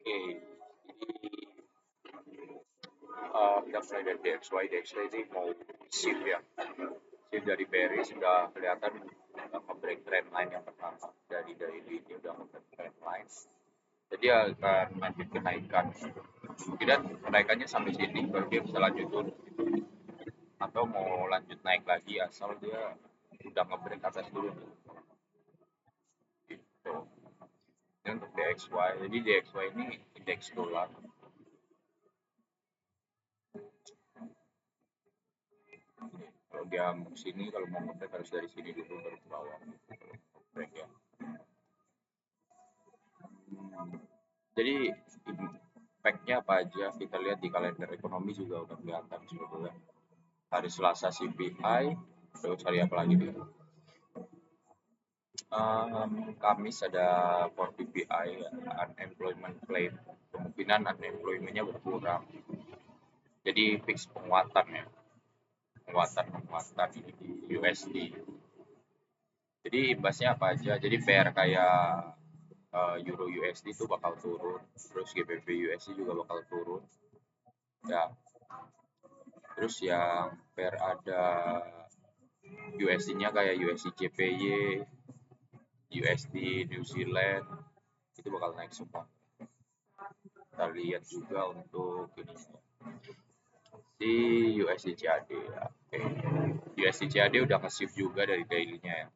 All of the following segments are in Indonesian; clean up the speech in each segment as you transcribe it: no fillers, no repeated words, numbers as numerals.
Oke, jadi kita mulai dari DXY. DXY ini mau shift ya. Shift dari bearish sudah kelihatan nge-break trend line yang pertama dari daily ini udah nge-break trend line. Jadi akan lanjut kenaikan. Kemungkinan kenaikannya sampai sini baru dia bisa lanjut turun atau mau lanjut naik lagi asal dia udah nge-break atas dulu nih. Gitu. Ini untuk DXY. Jadi DXY ini indeks dolar. Kalau dia mau sini, kalau mau nge-break harus dari sini dulu baru ke bawah. Break ya. Jadi impact-nya apa aja kita lihat di kalender ekonomi juga udah kelihatan sebetulnya. Hari Selasa CPI, terus hari apa lagi nih? Kamis ada core PPI, unemployment claim, kemungkinan unemployment-nya berkurang. Jadi fix penguatan ya, penguatan di USD. Jadi imbasnya apa aja? Jadi pair kayak Euro USD itu bakal turun, terus GBP USD juga bakal turun. Ya, terus yang pair ada USD-nya kayak USD JPY, USD New Zealand itu bakal naik semua. Kita lihat juga untuk ini di USD CAD ya. Oke. USD CAD udah nge-shift juga dari daily-nya ya.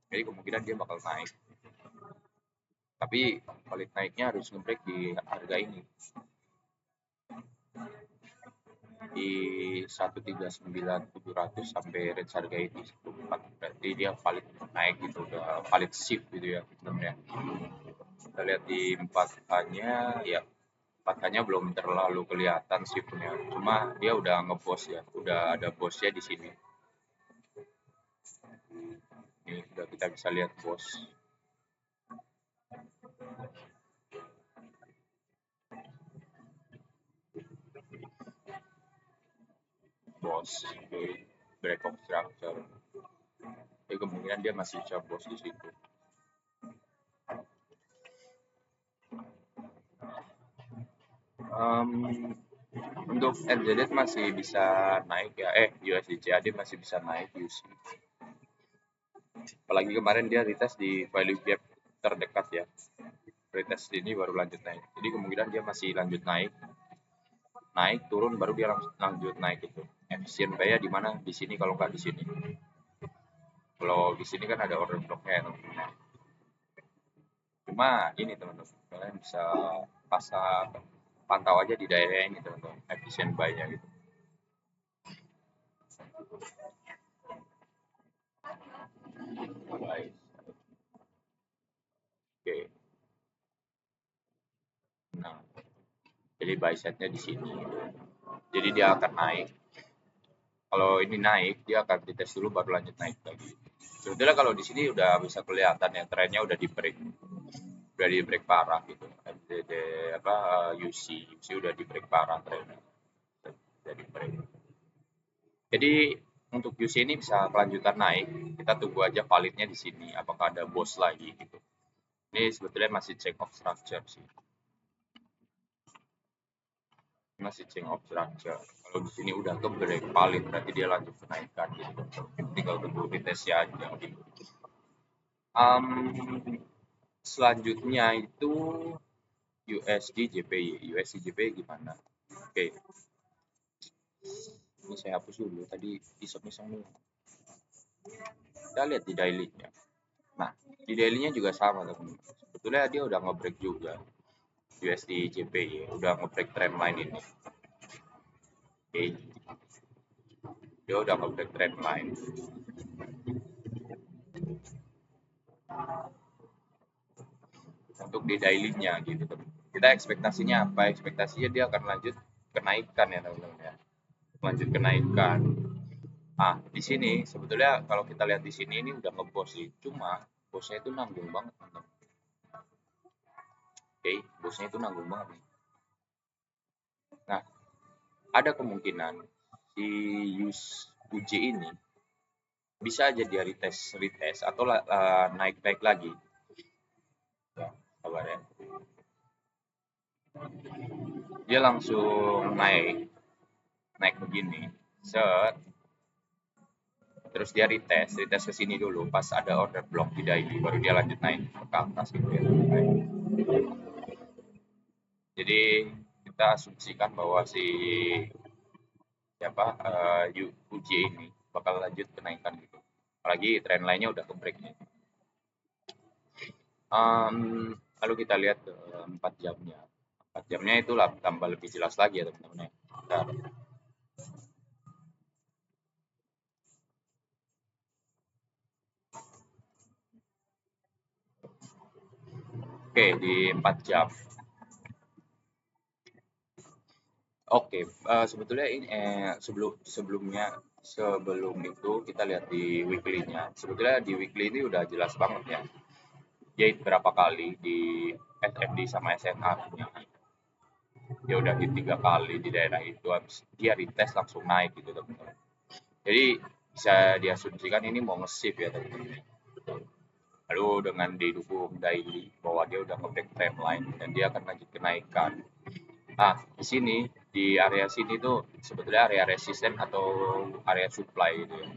Jadi kemungkinan dia bakal naik. Tapi balik naiknya harus nge-break di harga ini. Di 139.700 sampai range harga ini 14. Berarti dia valid naik gitu, udah valid shift gitu ya sebenarnya. Kita lihat di 4K-nya ya 4K-nya belum terlalu kelihatan shift-nya. Cuma dia udah nge-boss ya, udah ada boss-nya di sini. Ini udah kita bisa lihat boss. Boss di break of structure. Jadi kemungkinan dia masih bisa boss di situ. Um, untuk NZD masih bisa naik ya, USD CAD masih bisa naik UC. Apalagi kemarin dia retest di value gap terdekat ya. Retest ini baru lanjut naik. Jadi kemungkinan dia masih lanjut naik. Naik turun baru dia lanjut naik itu. Efisien bayar di mana? Di sini kalau nggak di sini. Kalau di sini kan ada order blocknya ya teman-teman. Cuma ini teman-teman, kalian bisa pasang pantau aja di daerah ini teman-teman, efisien buy-nya gitu. Baik. Oke. Nah, jadi buy set-nya di sini. Jadi dia akan naik. Kalau ini naik, dia akan dites dulu baru lanjut naik lagi. Sebetulnya kalau di sini udah bisa kelihatan ya trennya udah di break parah gitu. MTD apa UC udah di break parah trennya. Udah di break. Jadi untuk UC ini bisa kelanjutan naik. Kita tunggu aja validnya di sini. Apakah ada boss lagi gitu. Ini sebetulnya masih check of structure sih. Masih change of structure. Kalau di sini udah ke break valid berarti dia lanjut kenaikan gitu. Tinggal tunggu retestnya aja gitu. Selanjutnya itu USD JPY. USD JPY gimana? Oke, ini saya hapus dulu. Tadi iseng-iseng dulu. Kita lihat di daily-nya. Nah, di daily-nya juga sama teman-teman. Sebetulnya dia udah nge-break juga. USD JPY udah nge-break trend line ini. Oke, dia udah nge-break trend line. Untuk di daily-nya gitu. Kita ekspektasinya apa? Ekspektasinya dia akan lanjut kenaikan ya teman-teman ya. Lanjut kenaikan. Ah, di sini sebetulnya kalau kita lihat di sini ini udah ngebos sih. Cuma bosnya itu nanggung banget teman-teman. Oke, bosnya itu nanggung banget nih. Nah, ada kemungkinan si UJ ini bisa aja dia retest atau naik-naik lagi. Ya, sabar ya. dia langsung naik begini, set, terus dia retest ke sini dulu, pas ada order block di daily, baru dia lanjut naik ke atas gitu ya. Jadi kita asumsikan bahwa si siapa UJ ini bakal lanjut kenaikan gitu. Apalagi tren lainnya udah ke break nih. Lalu kita lihat 4 jamnya. 4 jamnya itulah tambah lebih jelas lagi ya teman-teman ya. Bentar. Oke, di 4 jam. Oke, sebetulnya ini sebelum itu kita lihat di weekly-nya. Sebetulnya di weekly ini udah jelas banget ya. Dia berapa kali di SMD sama SNR-nya. Dia udah hit 3 kali di daerah itu, habis dia retest langsung naik gitu teman-teman. Jadi bisa diasumsikan ini mau nge-shift ya teman-teman. Lalu dengan didukung daily bahwa dia udah nge-break trendline dan dia akan lanjut kenaikan. Ah, di sini di area sini tuh sebetulnya area resisten atau area supply gitu ya.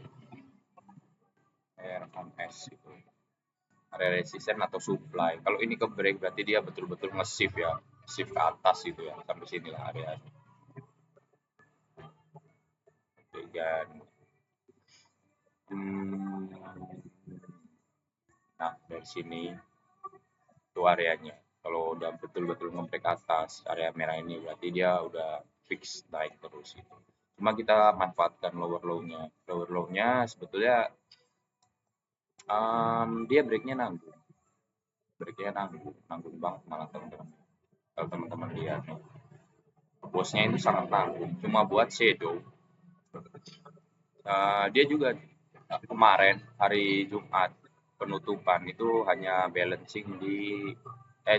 RMS itu. Area resisten atau supply. Kalau ini ke break berarti dia betul-betul nge-shift ya. Shift ke atas gitu ya. Sampai sinilah area. Dan hmm, nah dari sini itu areanya. Kalau udah betul-betul nge-break atas area merah ini berarti dia udah fix naik terus gitu. Cuma kita manfaatkan lower low-nya. Lower low-nya sebetulnya dia breaknya nanggung. Breaknya nanggung, nanggung banget malah teman-teman. Kalau teman-teman lihat nih, bosnya itu sangat nanggung. Cuma buat shadow, dia juga kemarin hari Jumat penutupan itu hanya balancing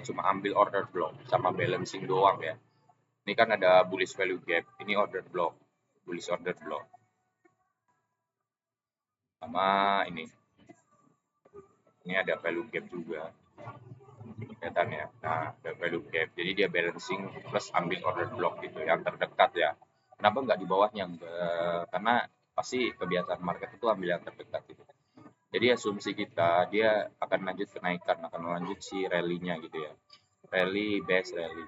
cuma ambil order block sama balancing doang ya. Ini kan ada bullish value gap, ini order block, bullish order block. Sama ini ada value gap juga. Kelihatan ya. Nah, ada value gap. Jadi dia balancing plus ambil order block gitu yang terdekat ya. Kenapa nggak di bawahnya? Karena pasti kebiasaan market itu ambil yang terdekat gitu. Jadi asumsi kita dia akan lanjut kenaikan, akan lanjut si rally-nya gitu ya. Rally, base rally.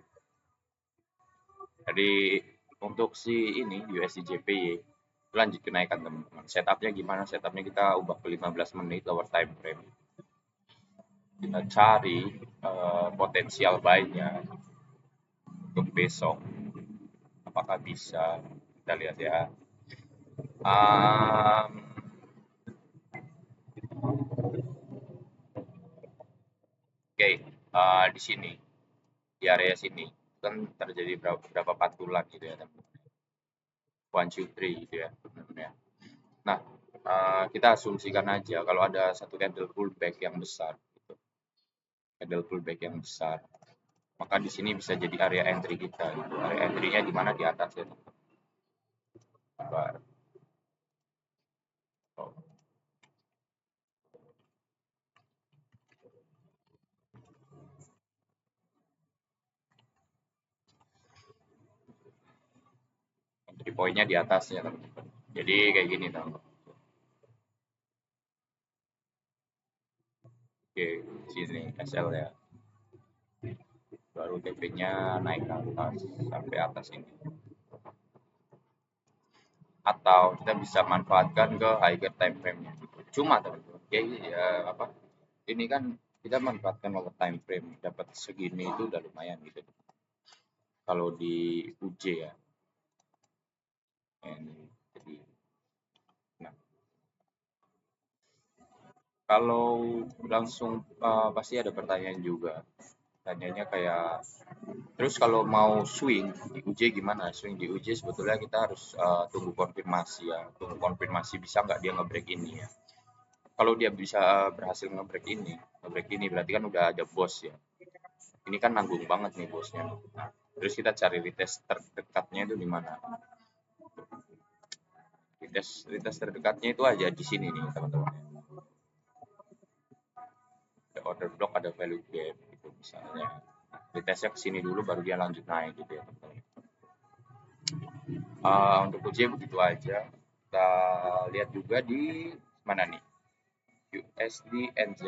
Jadi untuk si ini USD JPY lanjut kenaikan teman-teman. Setupnya gimana? Setupnya kita ubah ke 15 menit lower time frame. Kita cari potensial buy-nya untuk besok. Apakah bisa? Kita lihat ya. Um, Oke, di sini, di area sini kan terjadi beberapa pantulan gitu ya, one, two, three gitu ya, ya. Nah, kita asumsikan aja kalau ada satu candle pullback yang besar, gitu. Candle pullback yang besar, maka di sini bisa jadi area entry kita. Gitu. Area entry-nya di mana di atas ya, teman. Oh, entry point-nya di atasnya, teman-teman. Jadi kayak gini, teman. Oke, sini SL ya. Baru TP-nya naik ke atas sampai atas ini. Atau kita bisa manfaatkan ke higher time frame-nya. Cuma teman-teman, ya apa? Ini kan kita manfaatkan lower time frame dapat segini itu udah lumayan gitu. Kalau di UJ ya. Jadi nah, kalau langsung pasti ada pertanyaan juga. Tanyanya kayak terus kalau mau swing di UJ gimana? Swing di UJ sebetulnya kita harus tunggu konfirmasi ya. Tunggu konfirmasi bisa nggak dia nge-break ini ya. Kalau dia bisa berhasil nge-break ini berarti kan udah ada bos ya. Ini kan nanggung banget nih bosnya. Nah, terus kita cari retest terdekatnya itu di mana? Retest terdekatnya itu aja di sini nih teman-teman. Ada order block, ada value gap gitu misalnya. Retestnya ke sini dulu baru dia lanjut naik gitu ya teman-teman. Untuk UC begitu aja. Kita lihat juga di mana nih? USD NZ.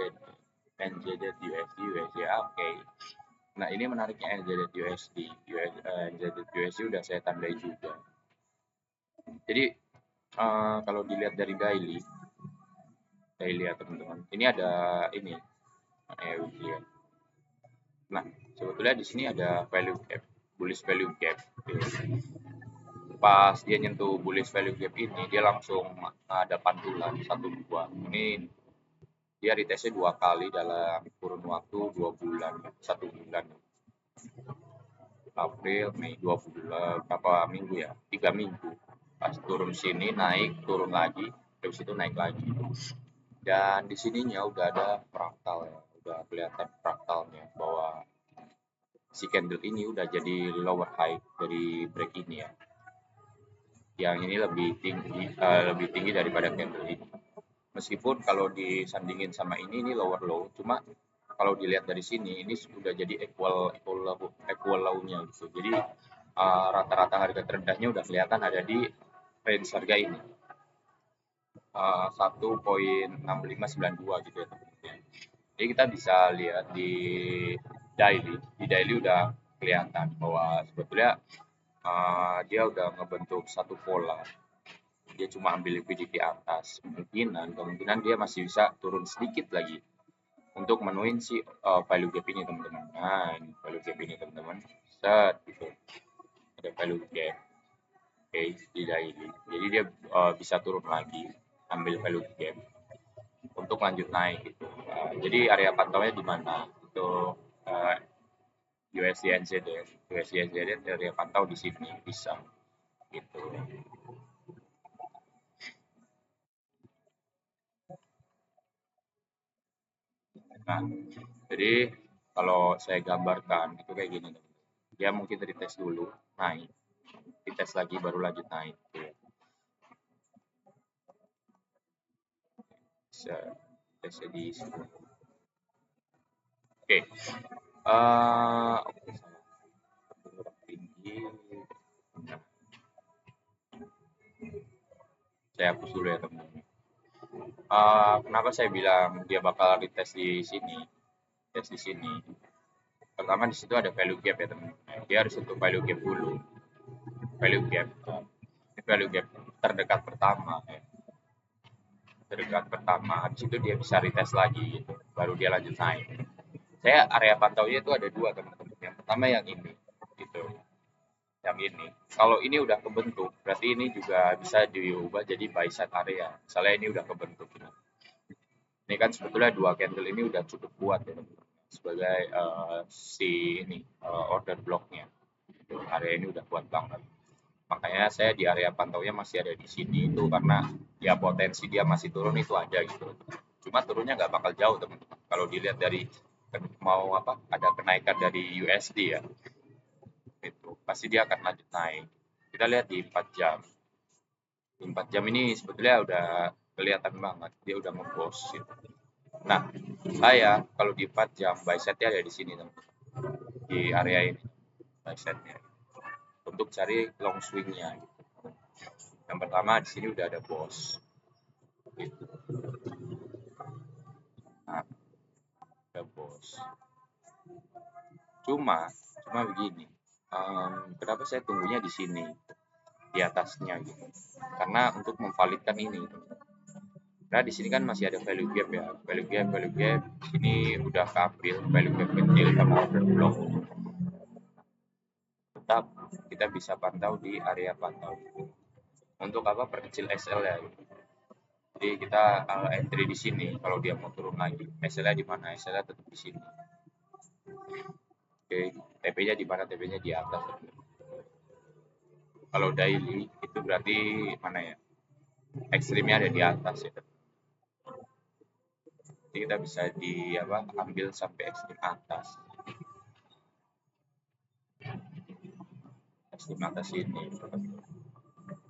NZD USD USD. Oke. Nah, ini menariknya NZD USD. NZD USD udah saya tandai juga. Jadi kalau dilihat dari daily ya teman-teman. Ini ada ini lihat. Nah, sebetulnya di sini ada value gap, bullish value gap. Pas dia nyentuh bullish value gap ini, dia langsung ada pantulan 1-2. Ini dia retestnya 2 kali dalam kurun waktu 2 bulan, 1 bulan. April, Mei, 2 bulan, berapa minggu ya? 3 minggu. Pas turun sini naik, turun lagi, terus itu naik lagi. Dan di sininya udah ada fraktal ya, udah kelihatan fraktalnya bahwa si candle ini udah jadi lower high dari break ini ya. Yang ini lebih tinggi daripada candle ini. Meskipun kalau disandingin sama ini lower low, cuma kalau dilihat dari sini ini sudah jadi equal low-nya gitu. Jadi rata-rata harga terendahnya udah kelihatan ada di range harga ini. 1,6592 gitu ya teman-teman. Jadi kita bisa lihat di daily udah kelihatan bahwa sebetulnya dia udah ngebentuk satu pola. Dia cuma ambil liquidity atas. Kemungkinan dia masih bisa turun sedikit lagi untuk menuin si value gap ini teman-teman. Nah, ini value gap ini teman-teman. Set gitu. Ada value gap. Oke, di daily. Jadi dia bisa turun lagi, ambil value gap untuk lanjut naik gitu. Jadi area pantaunya di mana? Untuk USD NZD, USD NZD area pantau di sini bisa gitu. Nah, jadi kalau saya gambarkan itu kayak gini, dia mungkin retest dulu, naik, retest lagi baru lanjut naik. Gitu. Bisa test di sini. Oke, oke, tinggi. Saya hapus dulu ya teman-teman. Kenapa saya bilang dia bakal retest di sini? Test di sini. Pertama di situ ada value gap ya teman-teman. Dia harus untuk value gap dulu. Value gap. Ini value gap terdekat pertama. Ya. Terdekat pertama. Habis itu dia bisa retest lagi gitu. Baru dia lanjut naik. Saya area pantaunya itu ada dua teman-teman. Yang pertama yang ini. Gitu. Yang ini. Kalau ini udah kebentuk, berarti ini juga bisa diubah jadi buy side area. Misalnya ini udah kebentuk. Ini kan sebetulnya dua candle ini udah cukup kuat ya teman-teman. Sebagai si ini order blocknya. Area ini udah kuat banget. Makanya saya di area pantaunya masih ada di sini itu karena ya potensi dia masih turun itu ada gitu. Cuma turunnya nggak bakal jauh teman-teman. Kalau dilihat dari mau apa ada kenaikan dari USD ya itu pasti dia akan lanjut naik. Kita lihat di 4 jam. Di 4 jam ini sebetulnya udah kelihatan banget dia udah ngebos gitu. Nah, saya kalau di 4 jam buy set-nya ada di sini teman. Di area ini buy set-nya untuk cari long swing-nya gitu. Yang pertama di sini udah ada bos. Gitu. Nah, ada bos. Cuma begini. Kenapa saya tunggunya di sini di atasnya gitu? Karena untuk memvalidkan ini. Nah, di sini kan masih ada value gap ya. Value gap. Ini udah keambil value gap kecil sama order block. Tetap kita bisa pantau di area pantau. Untuk apa? Perkecil SL ya. Jadi kita entry di sini kalau dia mau turun lagi. SL-nya di mana? SL-nya tetap di sini. Oke, TP-nya di mana? TP-nya di atas. Kalau daily itu berarti mana ya? Ekstrimnya ada di atas ya. Jadi kita bisa di apa? Ambil sampai ekstrim atas. Ekstrim atas ini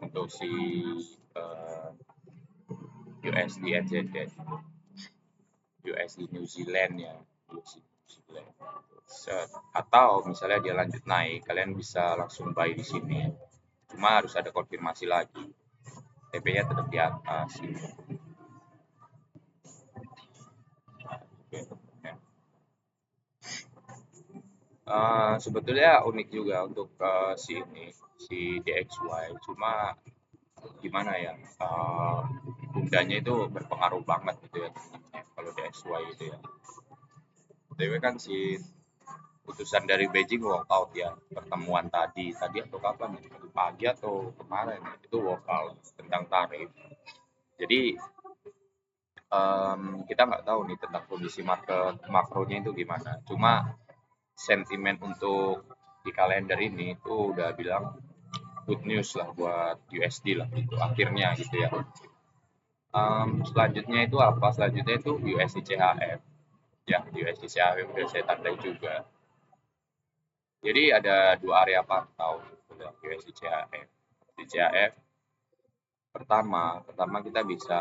untuk si USD NZD, USD New Zealand ya, USD New Zealand. Set. Atau misalnya dia lanjut naik, kalian bisa langsung buy di sini. cuma harus ada konfirmasi lagi. TP-nya tetap di atas gitu. Oke, ya. Sebetulnya unik juga untuk si DXY, cuma gimana ya, bundanya itu berpengaruh banget gitu ya teman-teman, kalau DXY itu ya. BTW kan si putusan dari Beijing walkout ya, pertemuan tadi atau kapan ya, tadi pagi atau kemarin ya, itu walkout tentang tarif. Jadi kita nggak tahu nih tentang kondisi market makronya itu gimana. Cuma sentimen untuk di kalender ini itu udah bilang good news lah buat USD lah gitu akhirnya gitu ya. Selanjutnya itu apa? Selanjutnya itu USD CHF. Ya, USD CHF udah saya tandai juga. Jadi ada dua area pantau gitu ya, USD CHF. Di CHF pertama kita bisa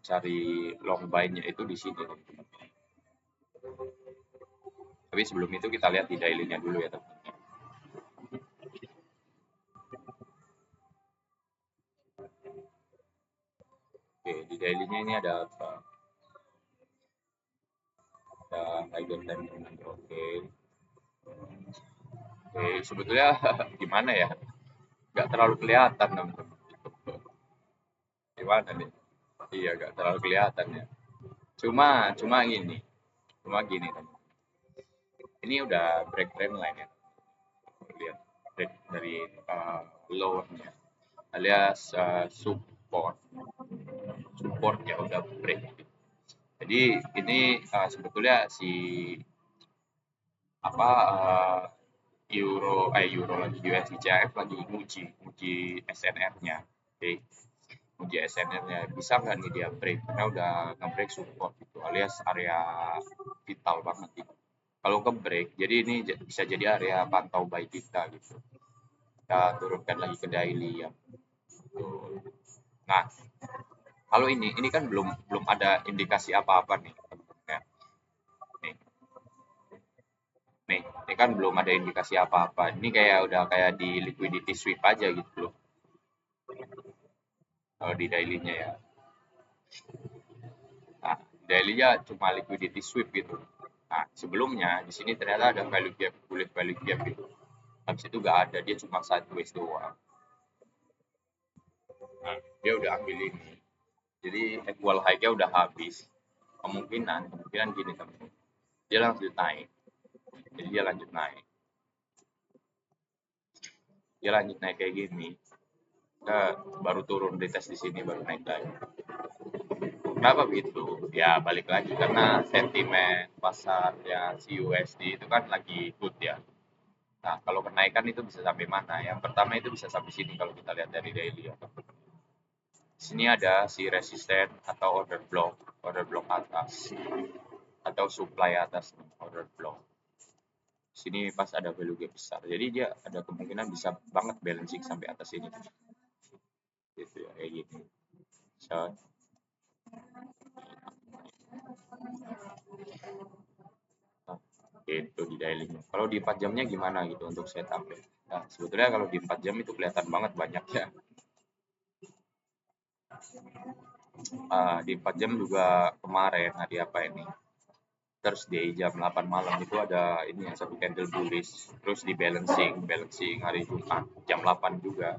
cari long buy-nya itu di sini. Tapi sebelum itu kita lihat di daily-nya dulu ya teman-teman. Oke, di daily-nya ini ada apa? Ada tiger time movement. Oke. Oke, sebetulnya gimana ya? Nggak terlalu kelihatan teman-teman. Gimana nih? Iya, nggak terlalu kelihatan ya. Cuma, cuma gini teman. Ini udah break trend line ya. Lihat break dari low-nya, alias support ya udah break. Jadi ini sebetulnya si apa euro lagi USD CHF lagi uji SNR-nya. Oke, uji SNR-nya bisa nggak nih dia break karena udah nge-break support gitu alias area vital banget gitu. Kalau ke break, jadi ini bisa jadi area pantau buy kita gitu. Kita turunkan lagi ke daily ya. Nah, kalau ini kan belum belum ada indikasi apa-apa nih. Ya, nih, ini kan belum ada indikasi apa-apa. Ini kayak udah kayak di liquidity sweep aja gitu loh. Kalau di daily-nya ya. Nah, daily-nya cuma liquidity sweep gitu. Nah, sebelumnya di sini ternyata ada value gap, bullish value gap gitu. Habis itu nggak ada, dia cuma sideways doang. Nah, dia udah ambil ini. Jadi equal high-nya udah habis. Kemungkinan gini teman. Dia lanjut naik. Jadi dia lanjut naik. Dia lanjut naik kayak gini. Kita baru turun di tes di sini baru naik lagi. Kenapa begitu? Ya balik lagi karena sentimen pasar ya si USD itu kan lagi good ya. Nah, kalau kenaikan itu bisa sampai mana? Yang pertama itu bisa sampai sini kalau kita lihat dari daily ya. Sini ada si resisten atau order block atas atau supply atas order block. Sini pas ada value gap besar. Jadi dia ada kemungkinan bisa banget balancing sampai atas ini. Gitu ya, kayak gini. So, nah, itu di daily. Kalau di 4 jamnya gimana gitu untuk setup ya? Nah, sebetulnya kalau di 4 jam itu kelihatan banget banyaknya. Di 4 jam juga kemarin hari apa ini? Thursday jam 8 malam itu ada ini yang satu candle bullish, terus di balancing hari Jumat jam 8 juga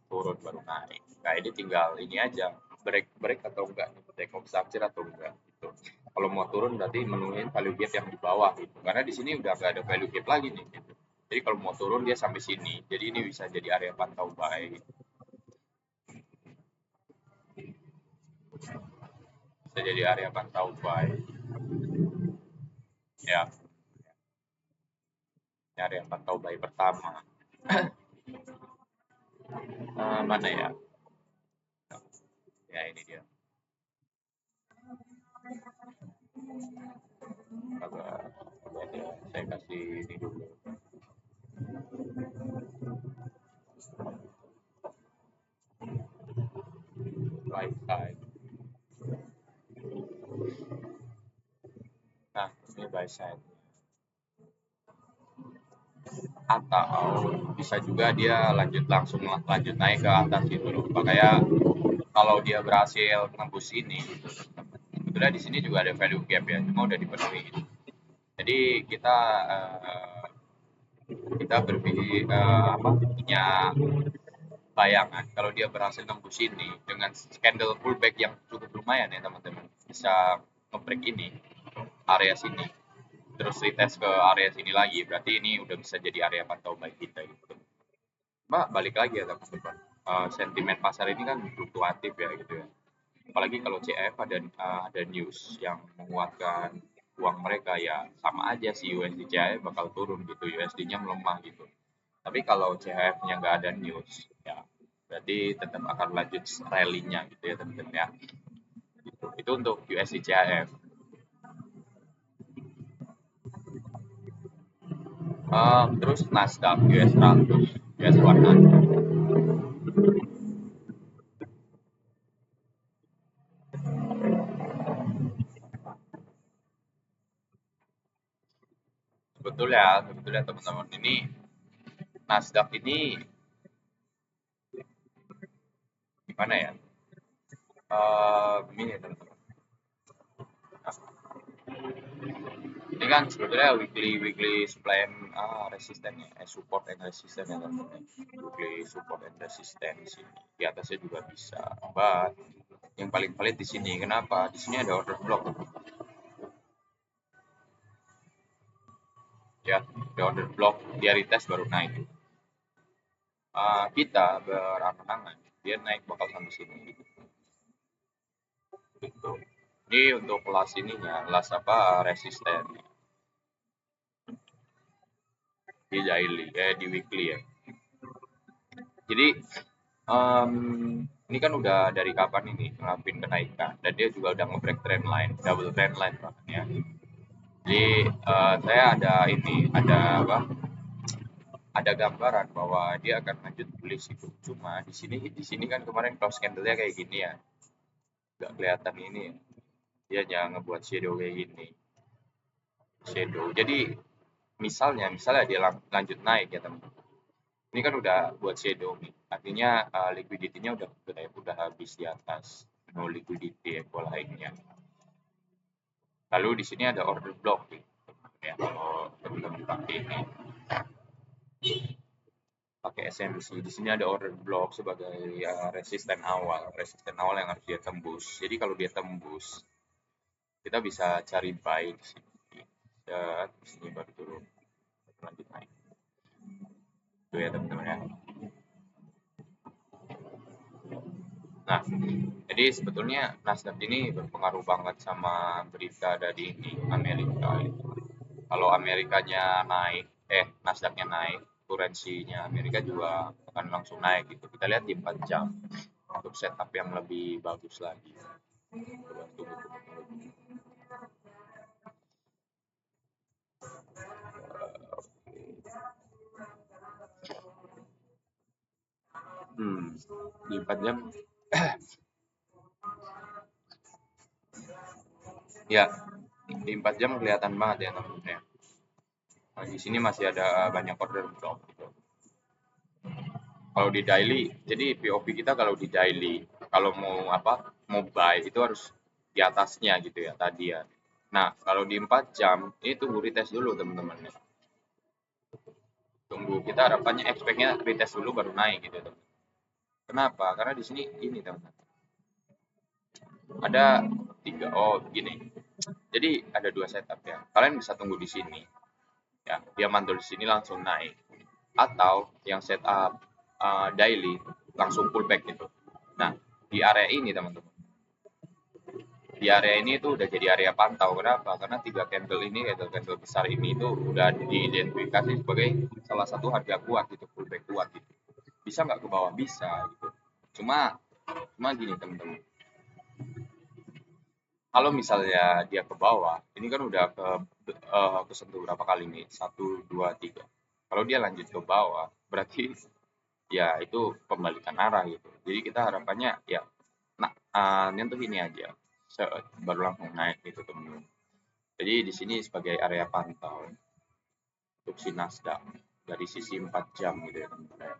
turun baru naik. Nah ini tinggal ini aja break atau enggak, take off structure atau enggak gitu. Kalau mau turun berarti menuhin value gap yang di bawah gitu. Karena di sini udah nggak ada value gap lagi nih gitu. Jadi kalau mau turun dia sampai sini. Jadi ini bisa jadi area pantau buy gitu. Bisa jadi area pantau buy. Ya, area pantau buy pertama. Mana ya? Ya ini dia. Coba, coba saya kasih ini dulu. Right side. Nah, ini buy side. atau bisa juga dia lanjut naik ke atas gitu loh. Makanya kalau dia berhasil nembus ini, sebetulnya di sini juga ada value gap ya, cuma udah dipenuhi gitu. Jadi eh, kita berpikir punya bayangan kalau dia berhasil nembus ini dengan candle pullback yang cukup lumayan ya teman-teman, bisa nge-break ini area sini terus retest ke area sini lagi, berarti ini udah bisa jadi area pantau baik kita gitu. Mbak, balik lagi ya teman-teman. Sentimen pasar ini kan fluktuatif ya gitu ya. Apalagi kalau CF ada news yang menguatkan uang mereka, ya sama aja sih USD CHF bakal turun gitu, USD-nya melemah gitu. Tapi kalau CHF-nya nggak ada news, ya berarti tetap akan lanjut rally-nya gitu ya teman-teman ya. Itu untuk USD CHF. Terus Nasdaq US 100, US 100. Sebetulnya teman-teman ini Nasdaq ini gimana ya? Ini ya teman-teman. Ini kan sebetulnya weekly weekly supply and resisten ya, support and resisten ya teman-teman. Weekly support and resistance sini. Di atasnya juga bisa. But yang paling valid di sini. Kenapa? Di sini ada order block. Ya, ada order block. Dia retest baru naik. Kita berangan-angan dia naik bakal sampai sini. Gitu. Ini untuk kelas ininya, kelas apa resisten di daily, di weekly ya. Jadi um, ini kan udah dari kapan ini ngelakuin kenaikan dan dia juga udah nge-break trend line, double trend line bahkan ya. Jadi saya ada apa? Ada gambaran bahwa dia akan lanjut bullish itu. Cuma di sini kan kemarin close candle-nya kayak gini ya, nggak kelihatan ini ya. Dia jangan ngebuat shadow kayak gini, shadow. Jadi misalnya dia lanjut naik ya teman. Ini kan udah buat shadow nih. Artinya liquidity-nya udah habis di atas. No liquidity equal lainnya. Lalu di sini ada order block nih. Ya, kalau teman-teman pakai ini pakai SMC, di sini ada order block sebagai resisten awal yang harus dia tembus. Jadi kalau dia tembus, kita bisa cari buy di sini. Dan di sini baru turun, lanjut naik. Itu ya teman-teman ya. Nah, jadi sebetulnya Nasdaq ini berpengaruh banget sama berita dari ini Amerika itu. Kalau Amerikanya naik, Nasdaqnya naik, kurensinya Amerika juga akan langsung naik gitu. Kita lihat di 4 jam untuk setup yang lebih bagus lagi. Coba tunggu. Di 4 jam, ya di 4 jam kelihatan banget ya teman-teman ya. Nah, di sini masih ada banyak order block gitu. Kalau di daily, jadi POV kita kalau di daily, kalau mau buy itu harus di atasnya gitu ya tadi ya. Nah, kalau di 4 jam, ini tunggu retest dulu teman-teman ya. Tunggu, kita harapannya expect-nya retest dulu baru naik gitu teman. Kenapa? Karena di sini ini teman-teman. Ada gini. Jadi ada dua setup ya. Kalian bisa tunggu di sini. Ya, dia mantul di sini langsung naik. Atau yang setup daily langsung pullback gitu. Nah, di area ini teman-teman, di area ini tuh udah jadi area pantau. Kenapa? Karena tiga candle ini, candle besar ini itu udah diidentifikasi sebagai salah satu harga kuat gitu, pullback kuat gitu. Bisa nggak ke bawah? Bisa gitu. Cuma cuma gini teman-teman, kalau misalnya dia ke bawah, ini kan udah kesentuh berapa kali nih? Satu, dua, tiga. Kalau dia lanjut ke bawah, berarti ya itu pembalikan arah gitu. Jadi kita harapannya ya, nah, nyentuh ini aja, baru langsung naik gitu teman-teman. Jadi di sini sebagai area pantau untuk si Nasdaq. dari sisi 4 jam gitu ya teman-teman. Nah,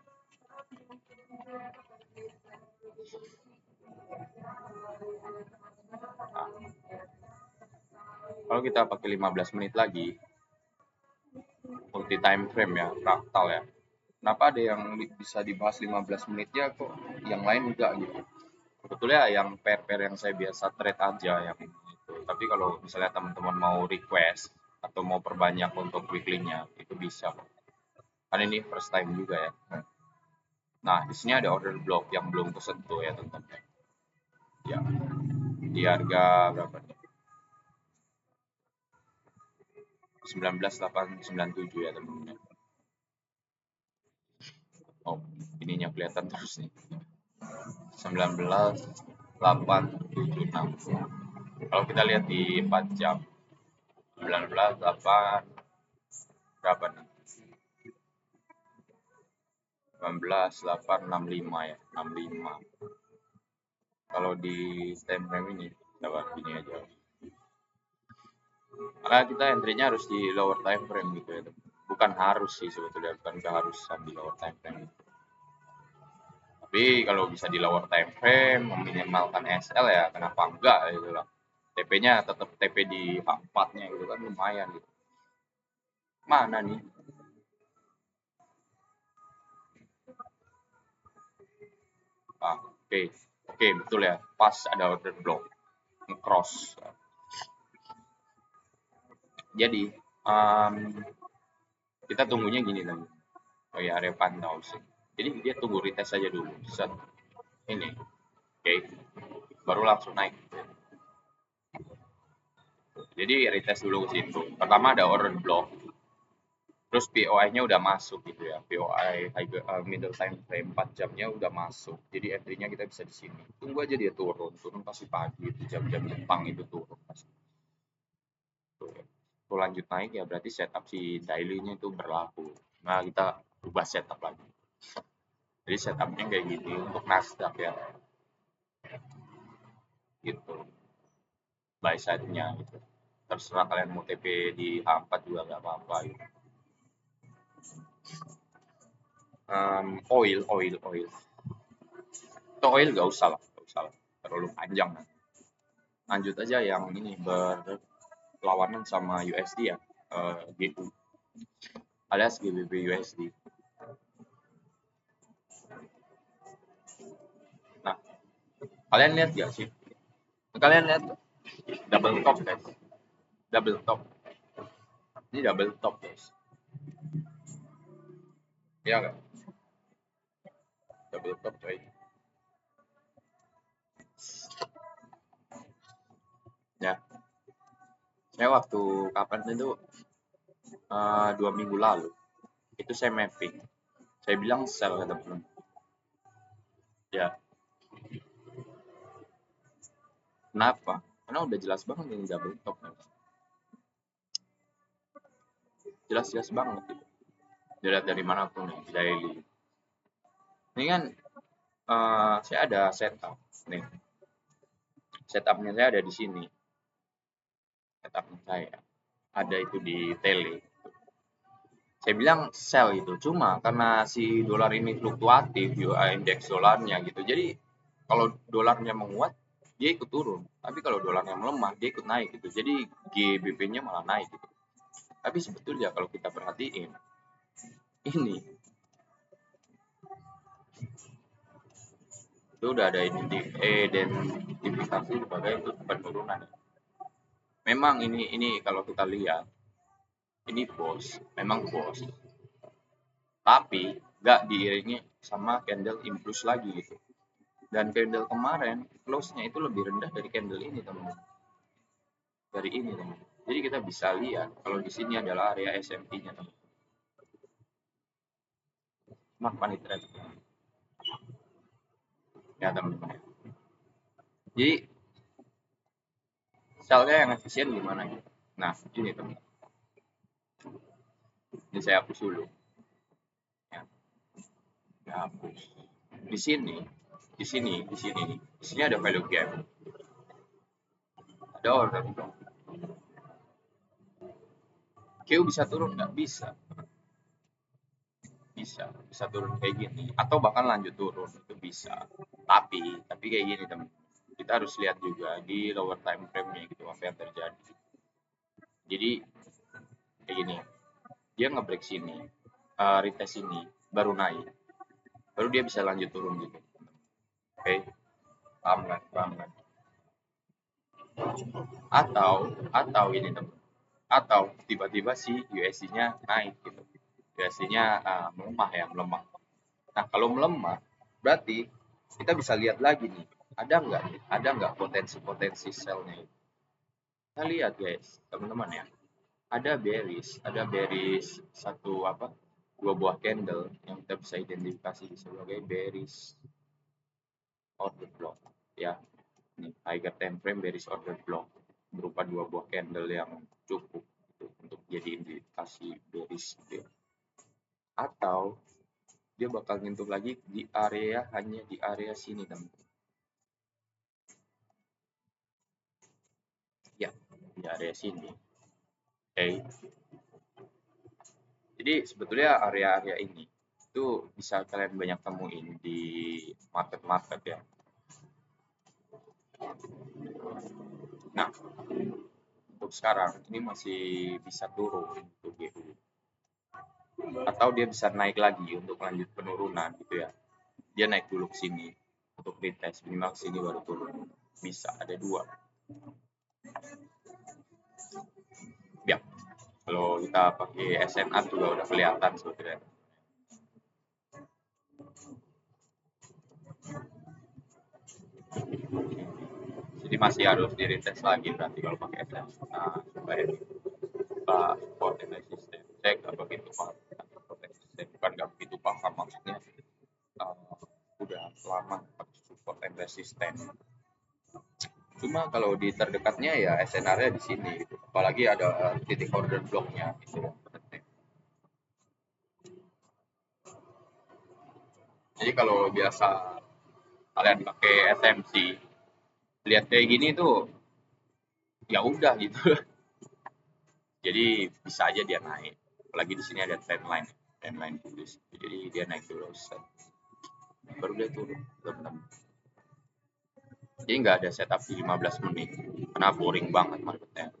kalau kita pakai 15 menit lagi, multi time frame ya, fraktal ya. Kenapa ada yang bisa dibahas 15 menitnya kok yang lain enggak gitu. Sebetulnya yang pair-pair yang saya biasa trade aja yang itu. Tapi kalau misalnya teman-teman mau request atau mau perbanyak untuk weekly-nya, itu bisa. Kan ini first time juga ya. Nah, di sini ada order block yang belum tersentuh ya teman-teman. Ya, di harga berapa nih? 19.897 ya teman-teman. Oh, ininya kelihatan terus nih. 19.876. Kalau kita lihat di 4 jam, 19.8 berapa nih? 19.865 ya, 65. Kalau di time frame ini, coba gini aja. Karena kita entry-nya harus di lower time frame gitu ya. Bukan harus sih sebetulnya, bukan keharusan di lower time frame. Tapi kalau bisa di lower time frame, meminimalkan SL ya kenapa enggak gitu lah. TP-nya tetap TP di H4-nya gitu kan lumayan gitu. Mana nih? Oke. Oke, betul ya. Pas ada order block. Cross. Jadi, kita tunggunya gini teman. Oh ya, area pantau sih. Jadi dia tunggu retest aja dulu. Set. Ini. Oke. Baru langsung naik. Jadi retest dulu ke situ. Pertama ada order block. Terus POI-nya udah masuk gitu ya. POI middle time frame 4 jamnya udah masuk. Jadi entry-nya kita bisa di sini. Tunggu aja dia turun. Turun pasti pagi itu jam-jam Jepang itu turun pasti. Kalau lanjut naik ya berarti setup si daily-nya itu berlaku. Nah, kita ubah setup lagi. Jadi setupnya kayak gini untuk Nasdaq ya. Gitu. Buy side-nya gitu. Terserah kalian mau TP di H4 juga nggak apa-apa gitu. Oil. Itu oil nggak usah lah. Terlalu panjang. Lanjut aja yang ini berlawanan sama USD ya. GU alias GBP USD. Nah, kalian lihat gak sih? Kalian lihat double top guys. Double top. Ini double top guys. Iya nggak? Double top coy. Ya, saya waktu kapan itu 2 minggu lalu itu saya mapping. Saya bilang sell kata teman. Ya, kenapa? Karena udah jelas banget ini double top. Jelas-jelas banget gitu. Dilihat dari manapun nih, daily. Ini kan saya ada setup nih. Setupnya saya ada di sini. Setupnya saya ada itu di tele. Saya bilang sell itu cuma karena si dolar ini fluktuatif indeks dolarnya gitu. Jadi kalau dolarnya menguat dia ikut turun. Tapi kalau dolarnya melemah dia ikut naik gitu. Jadi GBP-nya malah naik gitu. Tapi sebetulnya kalau kita perhatiin ini itu udah ada identifikasi sebagai itu penurunan. Memang ini kalau kita lihat ini memang bos. Tapi nggak diiringi sama candle impulse lagi gitu. Dan candle kemarin close-nya itu lebih rendah dari candle ini teman-teman. Dari ini teman. Jadi kita bisa lihat kalau di sini adalah area SMT-nya teman. Smart money trade. Ya teman-teman. Jadi sell-nya yang efisien gimana gitu. Nah, ini teman. Ini saya hapus dulu. Ya, saya hapus. Di sini ada value gap. Ada order block. Q bisa turun nggak bisa. bisa turun kayak gini atau bahkan lanjut turun itu bisa. Tapi kayak gini teman, kita harus lihat juga di lower time frame-nya gitu apa yang terjadi. Jadi kayak gini, dia nge-break sini, retest sini, baru naik, baru dia bisa lanjut turun gitu. Oke, paham kan? Paham kan? Atau ini teman, atau tiba-tiba si USD-nya naik gitu. USD-nya melemah ya, melemah. Nah, kalau melemah, berarti kita bisa lihat lagi nih, ada nggak potensi-potensi sell-nya itu. Kita lihat guys, teman-teman ya. Ada bearish satu apa? Dua buah candle yang kita bisa identifikasi sebagai bearish order block ya. Ini higher time frame bearish order block berupa dua buah candle yang cukup gitu, untuk jadi indikasi bearish gitu ya. Atau dia bakal nyentuh lagi di area, hanya di area sini teman. Ya, di area sini. Oke. Jadi sebetulnya area-area ini itu bisa kalian banyak temuin di market-market ya. Nah, untuk sekarang ini masih bisa turun untuk GU. Atau dia bisa naik lagi untuk lanjut penurunan gitu ya. Dia naik dulu ke sini untuk retest, minimal ke sini baru turun. Bisa ada dua. Ya, kalau kita pakai SNR juga udah kelihatan sebetulnya. Jadi masih harus di retest lagi berarti kalau pakai SNR. Nah, supaya support and resistance. Saya nggak begitu paham. Bukan nggak begitu paham, maksudnya udah lama pakai support and resistance. Cuma kalau di terdekatnya ya SNR-nya di sini gitu. Apalagi ada titik order block-nya gitu. Jadi kalau biasa kalian pakai SMC, lihat kayak gini tuh ya udah gitu. Jadi bisa aja dia naik. Apalagi di sini ada trendline bullish. Jadi dia naik dulu set. Baru dia turun, teman-teman. Jadi nggak ada setup di 15 menit. Karena boring banget marketnya.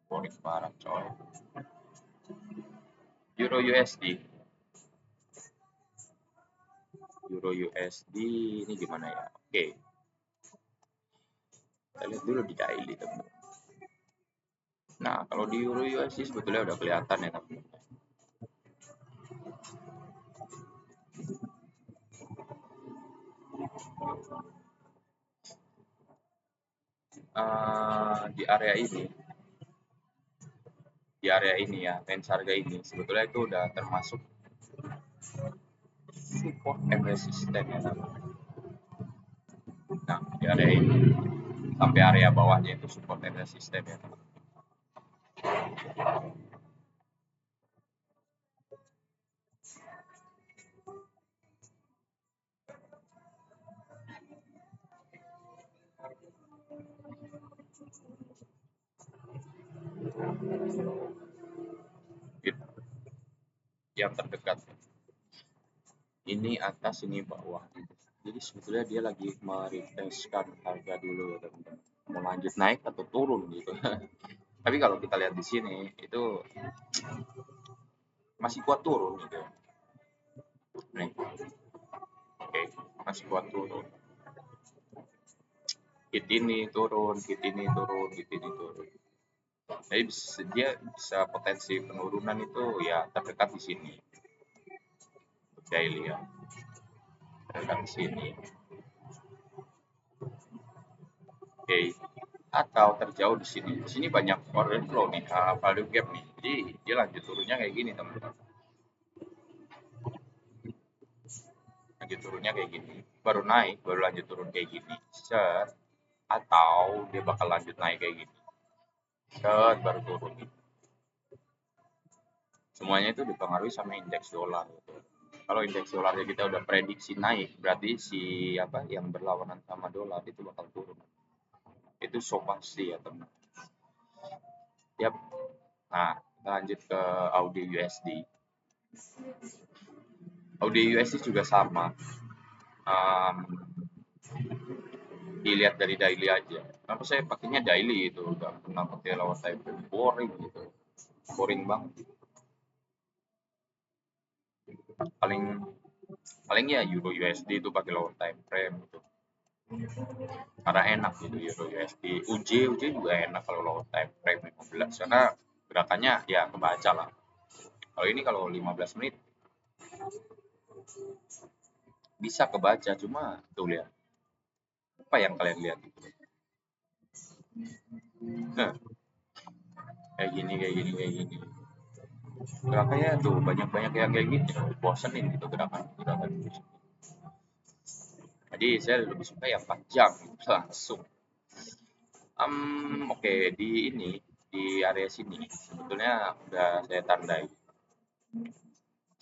Boring parah coy. Euro USD. Euro USD ini gimana ya? Oke. Kita lihat dulu di daily teman-teman. Nah, kalau di Euro USD sebetulnya udah kelihatan ya teman-teman. Di area ini ya, range harga ini sebetulnya itu udah termasuk support and resistance ya teman-teman. Nah, di area ini sampai area bawahnya itu support and resistance ya teman-teman. Gitu. Yang terdekat ini atas, ini bawah. Jadi sebetulnya dia lagi meretestkan harga dulu ya teman-teman. Mau lanjut naik atau turun gitu. Tapi kalau kita lihat di sini itu masih kuat turun gitu. Nih. Oke, masih kuat turun. Hit ini turun, hit ini turun, hit ini turun. Jadi dia bisa potensi penurunan itu ya terdekat di sini. Daily ya. Terdekat di sini. Oke. Atau terjauh di sini. Di sini banyak order flow nih, value gap nih. Jadi dia lanjut turunnya kayak gini teman-teman. Lanjut turunnya kayak gini. Baru naik, baru lanjut turun kayak gini. Set. Atau dia bakal lanjut naik kayak gini. Set, baru turun gitu. Semuanya itu dipengaruhi sama indeks dolar gitu. Kalau indeks dolarnya kita udah prediksi naik, berarti si apa yang berlawanan sama dolar itu bakal turun. Itu so pasti ya teman. Yap. Nah, kita lanjut ke Audi USD. AUD USD juga sama. Um, Dilihat dari daily aja. Kenapa saya pakainya daily itu, udah pernah pakai lower time frame, boring gitu, boring banget. Paling paling ya Euro USD itu pakai lower time frame gitu. Karena enak gitu Euro USD. UJ juga enak kalau lower time frame 15 karena gerakannya ya kebaca lah. Kalau ini kalau 15 menit bisa kebaca cuma tuh lihat apa yang kalian lihat itu. Nah, kayak gini. Gerakannya tuh banyak-banyak yang kayak gitu, bosenin gitu gerakan. Jadi saya lebih suka yang panjang gitu, langsung. Oke, di ini di area sini sebetulnya udah saya tandai.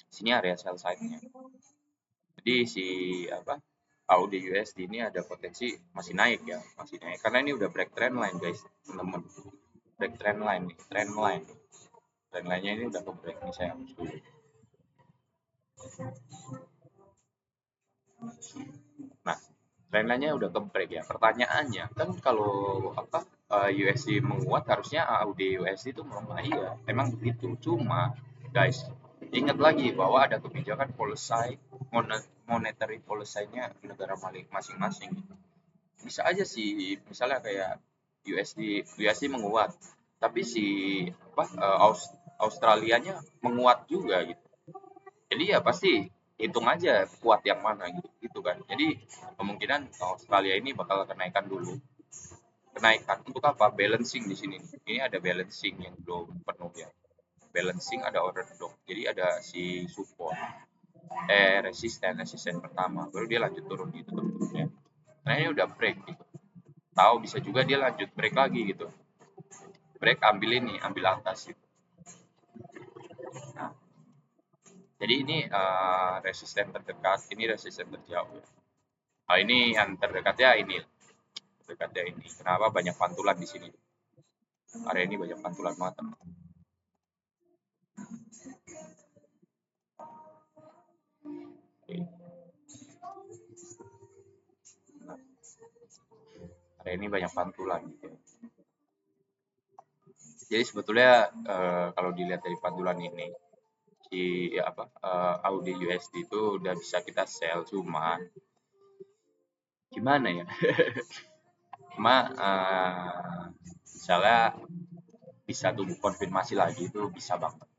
Sini area sell side-nya. Jadi si apa AUD USD ini ada potensi masih naik ya, masih naik karena ini udah break trend line guys, teman-teman. Break trend line nih, trend line. Trend line-nya ini udah ke break nih saya hapus dulu. Nah, trend line-nya udah ke break ya. Pertanyaannya kan kalau apa USD menguat harusnya AUD USD itu melemah, iya, emang begitu. Cuma guys, ingat lagi bahwa ada kebijakan policy monetary policy-nya negara masing-masing. Bisa aja sih misalnya kayak USD menguat, tapi si apa Australianya menguat juga gitu. Jadi ya pasti hitung aja kuat yang mana gitu, gitu kan. Jadi kemungkinan Australia ini bakal kenaikan dulu. Kenaikan untuk apa? Balancing di sini. Ini ada balancing yang belum penuh ya. Balancing ada overdrive. Jadi ada si support, resisten pertama. Baru dia lanjut turun gitu teman-teman ya. Nah ini udah break gitu. Tahu bisa juga dia lanjut break lagi gitu. Break ambil ini, ambil atas gitu. Nah, jadi ini resisten terdekat, ini resisten terjauh. Nah, ini yang terdekatnya ini, terdekatnya ini. Kenapa banyak pantulan di sini? Area ini banyak pantulan banget, teman. Nah, area ini banyak pantulan gitu. Jadi sebetulnya kalau dilihat dari pantulan ini, si ya apa AUD USD itu udah bisa kita sell, cuma gimana ya? Cuma misalnya bisa tunggu konfirmasi lagi itu bisa banget.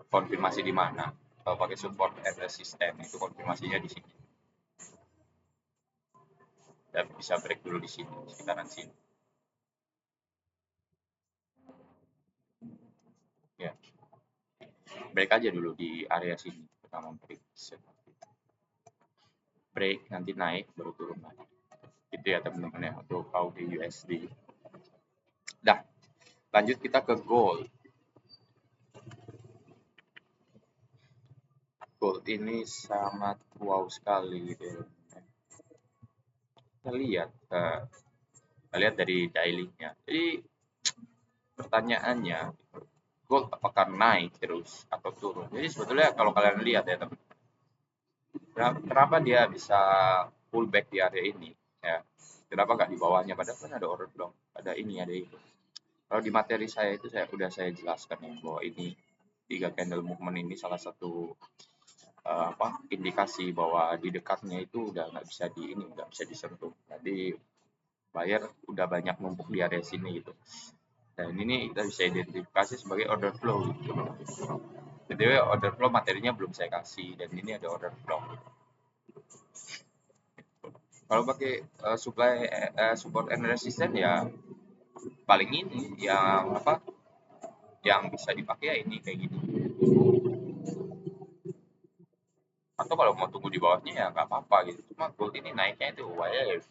Konfirmasi di mana? Kalau pakai support and resistance itu konfirmasinya di sini. Dan bisa break dulu di sini, sekitaran sini. Ya, break aja dulu di area sini pertama break. Break nanti naik baru turun lagi. Gitu ya teman-teman ya untuk AUD USD. Dah, lanjut kita ke gold. Gold ini sangat wow sekali gitu ya. Kita lihat, kita lihat dari daily-nya. Jadi pertanyaannya, gold apakah naik terus atau turun? Jadi sebetulnya kalau kalian lihat ya teman, kenapa dia bisa pullback di area ini? Ya, kenapa nggak di bawahnya? Padahal kan ada order block, ada ini, ada itu. Kalau di materi saya itu saya jelaskan ya bahwa ini 3 candle movement ini salah satu indikasi bahwa di dekatnya itu udah nggak bisa disentuh. Jadi buyer udah banyak numpuk di area sini gitu. Dan ini kita bisa identifikasi sebagai order flow gitu. Jadi order flow materinya belum saya kasih dan ini ada order flow. Kalau pakai support and resistance ya paling ini yang apa yang bisa dipakai ya ini kayak gitu. Atau kalau mau tunggu di bawahnya ya nggak apa-apa gitu. Cuma gold ini naiknya itu wave,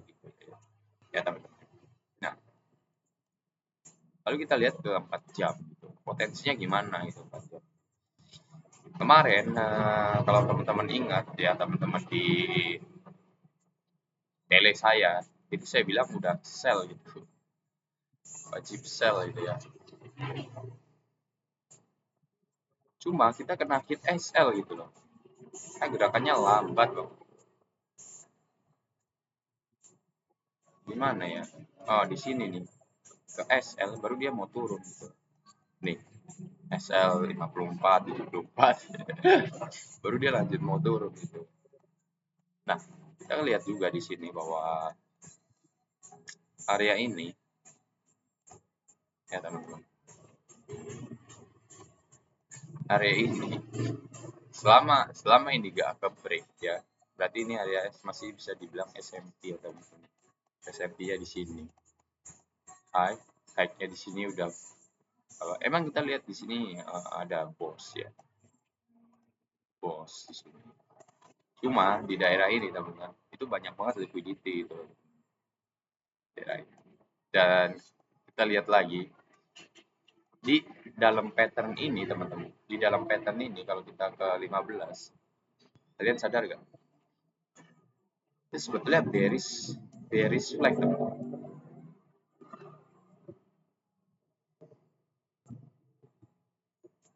gitu. Ya teman-teman. Nah, lalu kita lihat ke 4 jam gitu. Potensinya gimana gitu 4 jam. Kemarin kalau teman-teman ingat ya teman-teman di tele saya itu saya bilang udah sell gitu. Wajib sell gitu ya. Cuma kita kena hit SL gitu loh. Gerakannya lambat loh. Gimana ya? Oh, di sini nih. Ke SL baru dia mau turun gitu. Nih, SL 54, 74. Baru dia lanjut mau turun gitu. Nah, kita lihat juga di sini bahwa area ini ya teman-teman. Area ini selama ini gak ke break ya. Berarti ini area masih bisa dibilang SMP ya teman-teman. SMP ya di sini. High-nya di sini udah emang kita lihat di sini ada bos ya. Bos di sini. Cuma di daerah ini teman-teman, itu banyak banget liquidity itu. Daerah ini. Dan kita lihat lagi di dalam pattern ini teman-teman. Di dalam pattern ini kalau kita ke 15, kalian sadar gak? Itu sebetulnya bearish flag teman-teman.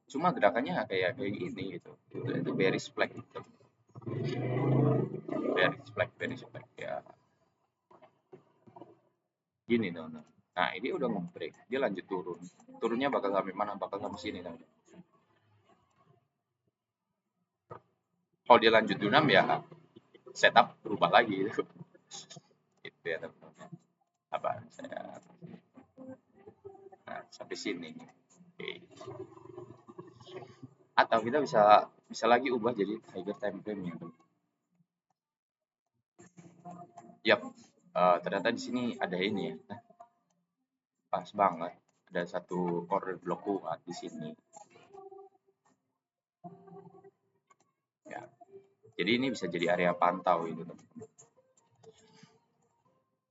Cuma gerakannya kayak gini gitu. Itu bearish flag gitu. Bearish flag ya. Gini teman-teman. Nah, ini udah nge-break, dia lanjut turun. Turunnya bakal sampai mana? Bakal sampai sini teman-teman. Kalau dia lanjut dunam ya setup berubah lagi gitu. Gitu ya teman-teman. Apa saya sampai sini. Oke. Atau kita bisa lagi ubah jadi tiger time frame ya. Yap, ternyata di sini ada ini ya. Nah, pas banget ada satu order block kuat di sini. Ya. Jadi ini bisa jadi area pantau itu teman-teman.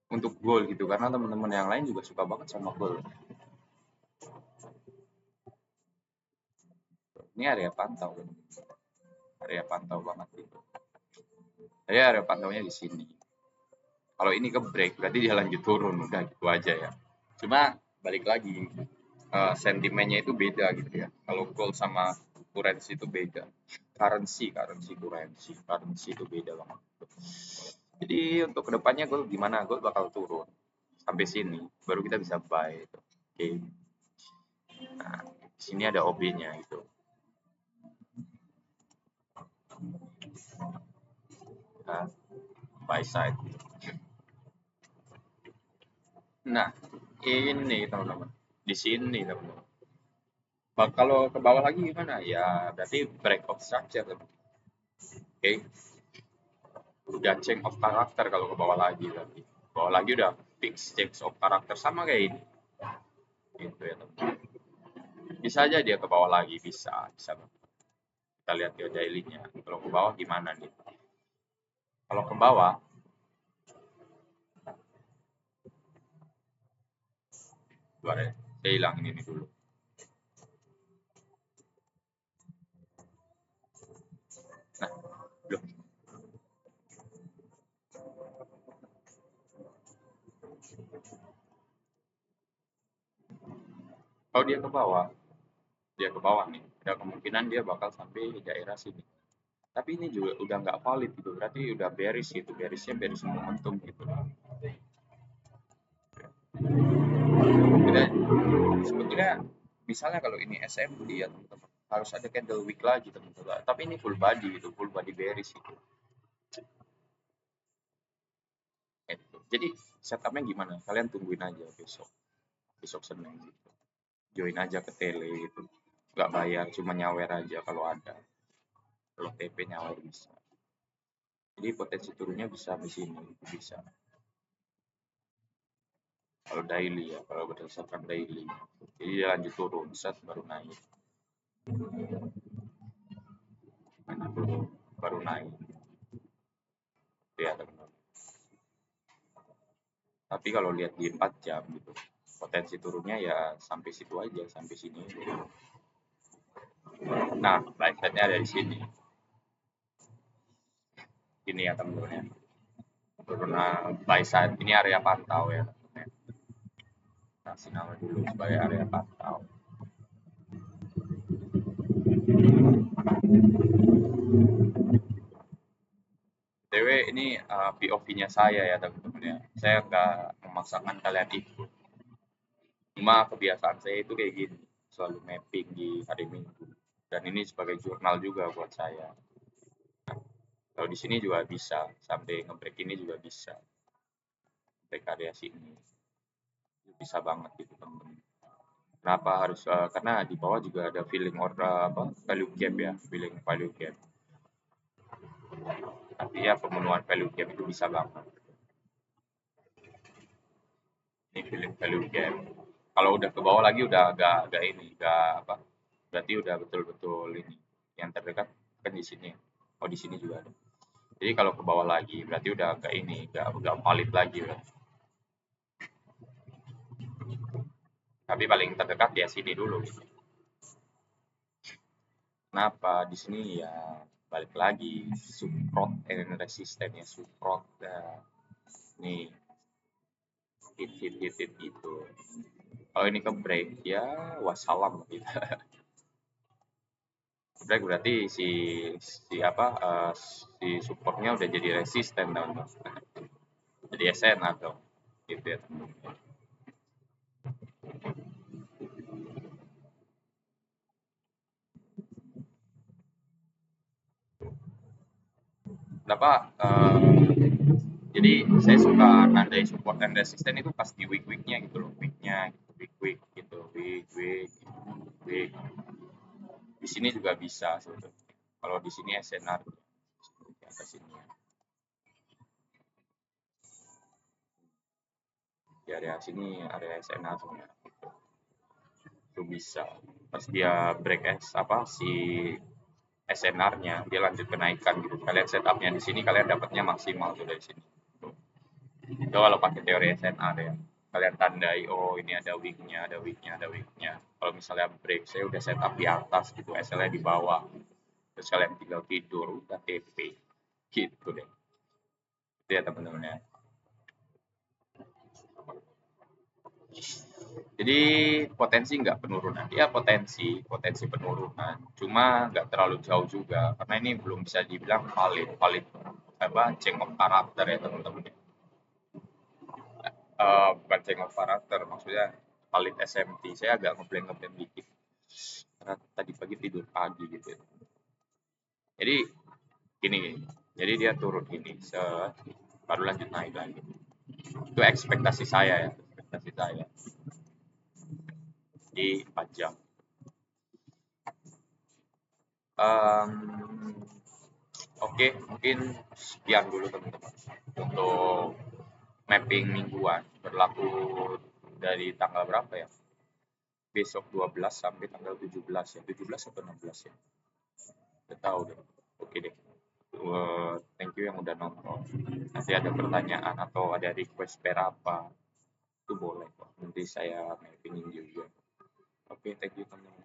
Untuk gold gitu karena teman-teman yang lain juga suka banget sama gold. Ini area pantau. Area pantau banget gitu. Jadi area pantaunya di sini. Kalau ini ke break berarti dia lanjut turun, udah gitu aja ya. Cuma balik lagi sentimennya itu beda gitu ya. Kalau gold sama currency itu beda. Currency itu beda banget. Jadi untuk kedepannya gold gimana? Gold bakal turun sampai sini, baru kita bisa buy. Oke. Okay. Nah, di sini ada OB-nya gitu. Nah, buy side. Nah, ini teman-teman. Di sini teman-teman. Kalau ke bawah lagi gimana? Ya, berarti break of structure. Oke. Okay. Udah change of character kalau ke bawah lagi berarti. Bawah lagi udah fix change of character sama kayak ini. Gitu ya teman-teman. Bisa aja dia ke bawah lagi, bisa. Kita lihat dia daily-nya. Kalau ke bawah gimana nih? Kalau ke bawah saya hilangin ini dulu. Nah, loh. Kalau dia ke bawah nih, ada kemungkinan dia bakal sampai di daerah sini. Tapi ini juga udah nggak valid gitu, berarti udah bearish gitu, bearish momentum gitu. Sebetulnya misalnya kalau ini SMP ya teman-teman, harus ada candle wick lagi teman-teman. Tapi ini full body gitu, full body bearish gitu. Jadi setupnya gimana? Kalian tungguin aja besok Senin gitu. Join aja ke tele gitu. Nggak bayar, cuma nyawer aja kalau ada. Kalau TP nyawer bisa. Jadi potensi turunnya bisa di sini, bisa. Kalau daily ya, kalau berdasarkan daily. Jadi dia lanjut turun, set baru naik. Baru naik. Ya, teman-teman. Tapi kalau lihat di 4 jam gitu, potensi turunnya ya sampai situ aja, sampai sini. Nah, buy side-nya ada di sini. Ini ya teman-teman ya. Turunan buy side, ini area pantau ya. Kasih nama dulu sebagai area pantau. BTW ini POV-nya saya ya teman-teman ya. Saya nggak memaksakan kalian ikut. Cuma kebiasaan saya itu kayak gini, selalu mapping di hari Minggu. Dan ini sebagai jurnal juga buat saya. Kalau di sini juga bisa, sampai ngebreak ini juga bisa. Break karya sini. Bisa banget gitu teman-teman. Kenapa harus karena di bawah juga ada feeling or apa value gap ya, feeling value gap. Artinya pemenuhan value gap itu bisa banget. Ini feeling value gap. Kalau udah ke bawah lagi udah agak ini, agak apa? Berarti udah betul-betul ini. Yang terdekat kan di sini. Oh di sini juga ada. Jadi kalau ke bawah lagi berarti udah agak ini, agak valid lagi. Berarti. Tapi paling terdekat ya sini dulu. Gitu. Kenapa? Di sini ya balik lagi support and resistance ya support nih hit gitu. Kalau ini ke break ya wassalam gitu. Break berarti si apa si supportnya udah jadi resisten dong. Jadi SN atau gitu ya. Kenapa jadi saya suka nandai support dan resisten itu pas di week-weeknya gitu loh, weeknya gitu, week-week gitu, week-week, week. Di sini juga bisa sebetulnya. Kalau di sini SNR di atas ini ya. Di area sini area SNR semua. Itu bisa. Pas dia break apa si SNR-nya dia lanjut kenaikan gitu. Kalian setupnya di sini kalian dapatnya maksimal tuh dari sini. Itu kalau pakai teori SNR ya. Kalian tandai, oh ini ada weak-nya, ada weak-nya, ada weak-nya. Kalau misalnya break, saya udah setup di atas gitu, SL-nya di bawah. Terus kalian tinggal tidur, udah TP. Gitu deh. Itu ya teman-teman ya. Jadi potensi nggak penurunan, ya potensi penurunan, cuma nggak terlalu jauh juga, karena ini belum bisa dibilang valid, valid apa cengok karakter ya teman-teman. Bukan cengok karakter, maksudnya valid SMT. Saya agak ngeblank dikit, karena tadi pagi tidur pagi gitu. Ya. Jadi gini, jadi dia turun gini, baru lanjut naik lagi. Itu ekspektasi saya ya, ekspektasi saya di 4 jam. Um, Oke, mungkin sekian dulu teman-teman untuk mapping mingguan berlaku dari tanggal berapa ya? Besok 12 sampai tanggal 17 ya. 17 atau 16 ya? Udah tahu deh. Oke deh. Thank you yang udah nonton. Nanti ada pertanyaan atau ada request pair apa, itu boleh kok. Nanti saya mappingin juga. Oke, thank you teman-teman.